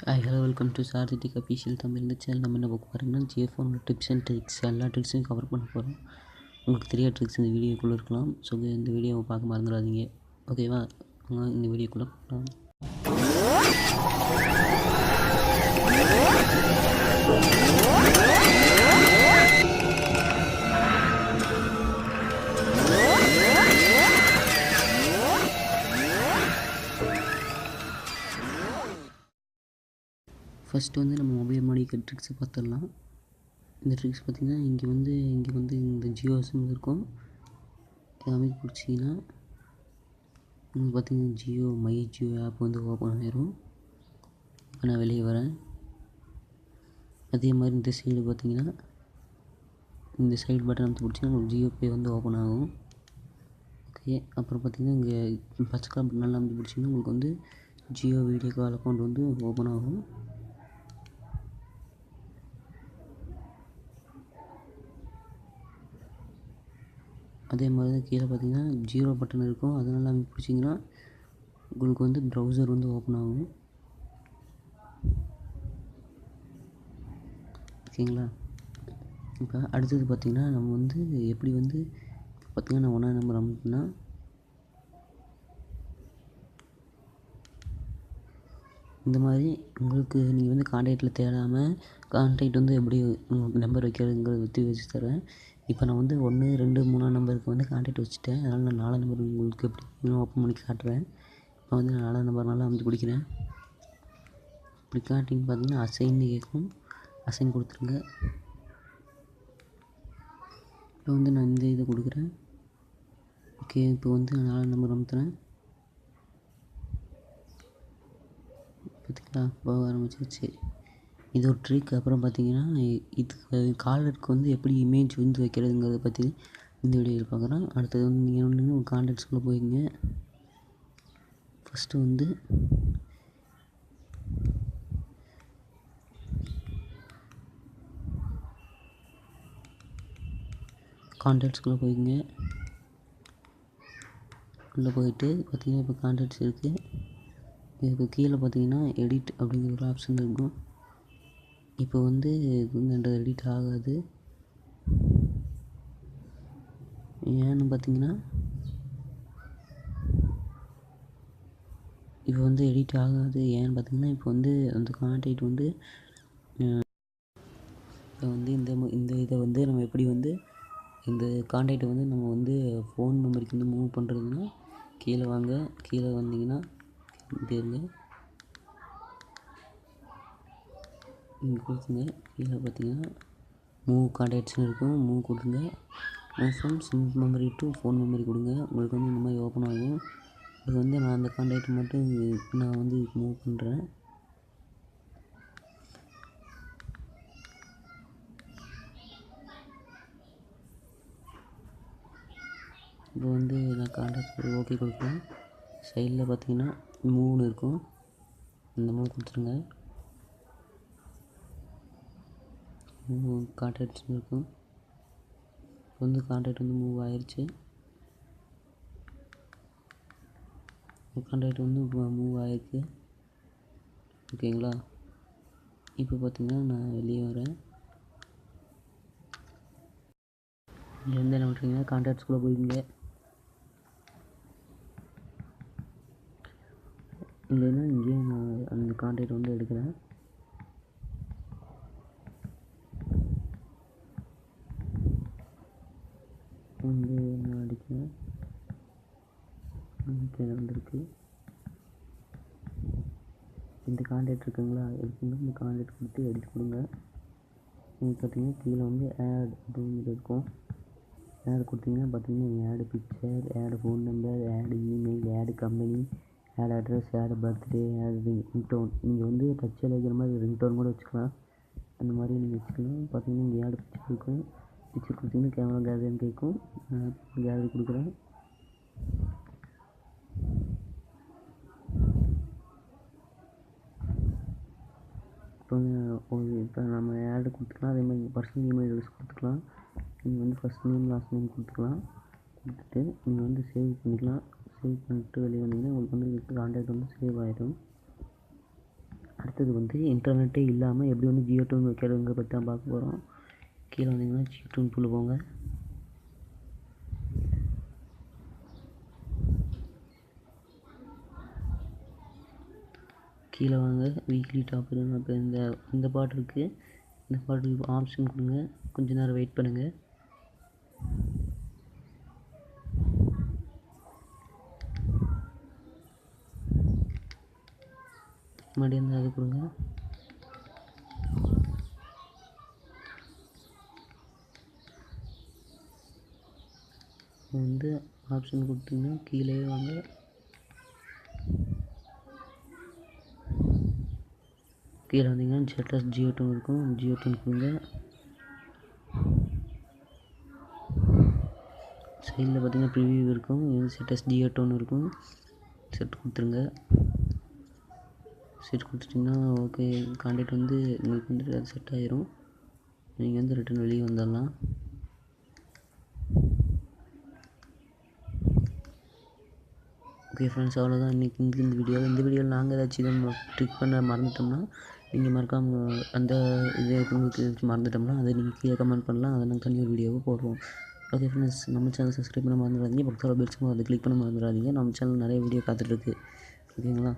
Hi hello welcome to சார்ஜிடிக் official Tamil. இந்த channel நம்ம என்ன பார்க்க போகிறோம்னா ஜியோஃபோனோட டிப்ஸ் அண்ட் ட்ரிக்ஸ் எல்லா ட்ரிக்ஸையும் கவர் பண்ண போகிறோம். உங்களுக்கு தெரியாத ட்ரிக்ஸ் இந்த வீடியோக்குள்ளே இருக்கலாம். ஸோ இந்த வீடியோவை பார்க்க மறந்துடாதீங்க. ஓகேவா? இந்த வீடியோக்குள்ளே போகலாம். ஃபஸ்ட்டு வந்து நம்ம மொபைல் மாடிக்க ட்ரிக்ஸை பார்த்துடலாம். இந்த ட்ரிக்ஸ் பார்த்திங்கன்னா இங்கே வந்து இந்த ஜியோ சிம் இருக்கும். எல்லாமே பிடிச்சிங்கன்னா இங்கே பார்த்திங்கன்னா ஜியோ ஆப் வந்து ஓப்பன் ஆகிரும். இப்போ நான் வெளியே வரேன். அதே மாதிரி இந்த சைடு பார்த்திங்கன்னா இந்த சைடு பட்டன் வந்து பிடிச்சிங்கன்னா உங்களுக்கு ஜியோ பே வந்து ஓப்பன் ஆகும். ஓகே, அப்புறம் பார்த்திங்கன்னா இங்கே பச்சை கலர் பட்டன் வந்து பிடிச்சிங்கன்னா உங்களுக்கு வந்து ஜியோ வீடியோ கால் அக்கௌண்ட் வந்து ஓப்பன் ஆகும். அதே மாதிரி தான் கீழே பார்த்தீங்கன்னா ஜீரோ பட்டன் இருக்கும். அதனால் அமைக்க பிடிச்சிங்கன்னா உங்களுக்கு வந்து ப்ரௌசர் வந்து ஓப்பன் ஆகும். ஓகேங்களா? இப்போ அடுத்தது பார்த்திங்கன்னா நம்ம வந்து எப்படி வந்து பார்த்திங்கன்னா நான் 1ஆம் நம்பர் அமுக்குனா இந்த மாதிரி உங்களுக்கு நீங்கள் வந்து கான்டாக்டில் தேடாமல் கான்டாக்ட் வந்து எப்படி உங்களுக்கு நம்பர் வைக்கிறதுங்கிறத பற்றி வச்சு தரேன். இப்போ நான் வந்து 1, 2, 3ஆம் நம்பருக்கு வந்து கான்டாக்ட் வச்சுட்டேன். அதனால் நான் 4ஆம் நம்பர் உங்களுக்கு எப்படி ஓப்பன் பண்ணி காட்டுறேன். இப்போ வந்து நான் 4ஆம் நம்பர்னால அமைச்சு பிடிக்கிறேன். இப்படி காட்டின்னு பார்த்தீங்கன்னா அசைன்னு கேட்கும். அசைன் கொடுத்துருங்க. இப்போ வந்து நான் இந்த இதை கொடுக்குறேன். ஓகே, இப்போ வந்து நான் 4ஆம் நம்பர் அமுத்துறேன். பார்த்திங்களா? போக ஆரம்பிச்சிருச்சு. இது ஒரு ட்ரிக். அப்புறம் பார்த்திங்கன்னா இதுக்கு காலருக்கு வந்து எப்படி இமேஜ் வந்து வைக்கிறதுங்கிறத பற்றி இந்த வீடியோவில் பார்க்குறோம். அடுத்தது வந்து நீங்கள் ஒன்று கான்டாக்ட்ஸ்குள்ளே போய்ங்க. ஃபஸ்ட்டு வந்து கான்டாக்ட்ஸ்குள்ளே போய்ங்க. உள்ளே போயிட்டு பார்த்திங்கன்னா இப்போ கான்டாக்ட்ஸ் இருக்குது. இதுக்கு கீழே பார்த்தீங்கன்னா எடிட் அப்படிங்கிற ஒரு ஆப்ஷன் இருக்கும். இப்போ வந்து இது வந்து என்கிட்ட எடிட் ஆகாது. ஏன்னு பார்த்தீங்கன்னா இப்போ வந்து எடிட் ஆகாது. ஏன்னு பார்த்தீங்கன்னா இப்போ வந்து அந்த கான்டாக்ட் வந்து இப்போ வந்து இந்த இதை வந்து நம்ம எப்படி வந்து இந்த கான்டாக்டை வந்து நம்ம வந்து ஃபோன் மெமரிக்கு வந்து மூவ் பண்ணுறதுன்னா கீழே வாங்க. கீழே வந்தீங்கன்னா இப்படி இருங்க. இங்கே கொடுத்துங்க. கீழே பார்த்தீங்கன்னா மூவ் கான்டாக்ட்ஸ்னு இருக்கும். மூவ் கொடுங்க. Move from sim memory to phone memory கொடுங்க. உங்களுக்கு வந்து இந்த மாதிரி ஓப்பன் ஆகும். இது வந்து நான் அந்த கான்டாக்ட் மட்டும் நான் வந்து மூவ் பண்ணுறேன். இப்போ வந்து நான் கான்டாக்ட் ஓகே கொடுக்குறேன். சைடில் பார்த்தீங்கன்னா மூவ்னு இருக்கும். அந்த மூவ் கொடுத்துருங்க. கான்டாக்ட்ஸ்னு இருக்கும். இப்போ வந்து கான்டாக்ட் வந்து மூவ் ஆயிடுச்சு. கான்டாக்ட் வந்து மூவ் ஆகிருக்கு. ஓகேங்களா? இப்போ பார்த்தீங்கன்னா நான் வெளியே வரேன். இங்கேருந்து என்ன பண்ணுறீங்கன்னா கான்டாக்ட்ஸ்குள்ளே போய்ங்க. இல்லைன்னா இங்கேயே நான் அந்த கான்டாக்ட் வந்து எடுக்கிறேன். வந்து நான் அடிக்கிறேன். வந்துருக்கு. இந்த கான்டாக்ட் இருக்குங்களா? இதுக்கு வந்து இந்த கான்டாக்ட் கொடுத்து எடிட் கொடுங்க. நீங்கள் பார்த்தீங்கன்னா கீழே வந்து ஆட் அப்படிங்கிறது இருக்கும். ஆட் கொடுத்தீங்கன்னா பார்த்தீங்கன்னா ஆடு பிக்சர், ஆடு ஃபோன் நம்பர், ஆடு இமெயில், ஆடு கம்பெனி, ஆட் அட்ரஸ், ஆடு பர்த்டே, ஆடு ரிங்டோன். நீங்கள் வந்து டச்சில் வைக்கிற மாதிரி ரிங்டோன் கூட வச்சுக்கலாம். அந்த மாதிரி நீங்கள் வச்சுக்கலாம். பார்த்தீங்கன்னா இங்கே ஆடு பிக்சர் இருக்கும். பிக்சர் கொடுத்தீங்கன்னா கேமரா கேலரின்னு கேட்கும். கேலரி கொடுக்குறேன். இப்போ நம்ம ஆடு கொடுத்துக்கலாம். அதே மாதிரி பர்சனல் இமெயில் அட்ரஸ் கொடுத்துக்கலாம். நீங்கள் வந்து ஃபஸ்ட் நேம் லாஸ்ட் நேம் கொடுத்துக்கலாம். கொடுத்துட்டு நீங்கள் வந்து சேவ் பண்ணிக்கலாம். சேவ் பண்ணிட்டு வெளியே வந்தீங்கன்னா உங்களுக்கு வந்து கான்டாக்ட் வந்து சேவ் ஆகிடும். அடுத்த அடுத்தது வந்து இன்டர்நெட்டே இல்லாமல் எப்படி வந்து ஜியோ டூன் வைக்கிறதுங்க பற்றி தான் பார்க்க போகிறோம். கீழே வந்தீங்கன்னா ஜியோ டூன் குள்ளே போங்க. கீழே வாங்க, வீக்லி டாப் இப்போ இந்த பாட்டு இருக்குது. இந்த பாட்டுக்கு ஆப்ஷன் கொடுங்க. கொஞ்ச நேரம் வெயிட் பண்ணுங்கள். மறுபடியும் வந்து அது கொடுங்க. வந்து ஆப்ஷன் கொடுத்தீங்கன்னா கீழே வாங்க. கீழே வந்தீங்கன்னா ஜெட்டஸ் ஜியோ டூன் இருக்கும். ஜியோ டூன் கொடுங்க. சைடில் பார்த்தீங்கன்னா ப்ரிவியூ இருக்கும். ஜெட்டஸ் ஜியோ டூன் இருக்கும். செட் கொடுத்துருங்க. செட் கொடுத்துட்டிங்கன்னா ஓகே, கான்டாக்ட் வந்து உங்களுக்கு வந்து அது செட் ஆயிரும். நீங்கள் வந்து ரிட்டன் வெளியே வந்துடலாம். ஓகே ஃப்ரெண்ட்ஸ், அவ்வளோதான் இன்றைக்கி இந்த வீடியோவில் நாங்கள் ஏதாச்சும் இதை ட்ரிக் பண்ண மறந்துட்டோம்னா நீங்கள் மறக்காமல் அந்த இதை உங்களுக்கு மறந்துட்டோம்னா அதை நீங்கள் கீழே கமெண்ட் பண்ணலாம். அதை நாங்கள் தனி ஒரு வீடியோவை போடுவோம். ஓகே ஃப்ரெண்ட்ஸ், நம்ம சேனல் சப்ஸ்கிரைப் பண்ண மறந்துடாதீங்க. பக்கத்தில் பெல் சிம்பல் அதை கிளிக் பண்ண மறந்துடாதீங்க. நம்ம சேனல் நிறைய வீடியோ காத்துட்ருக்கு. ஓகேங்களா?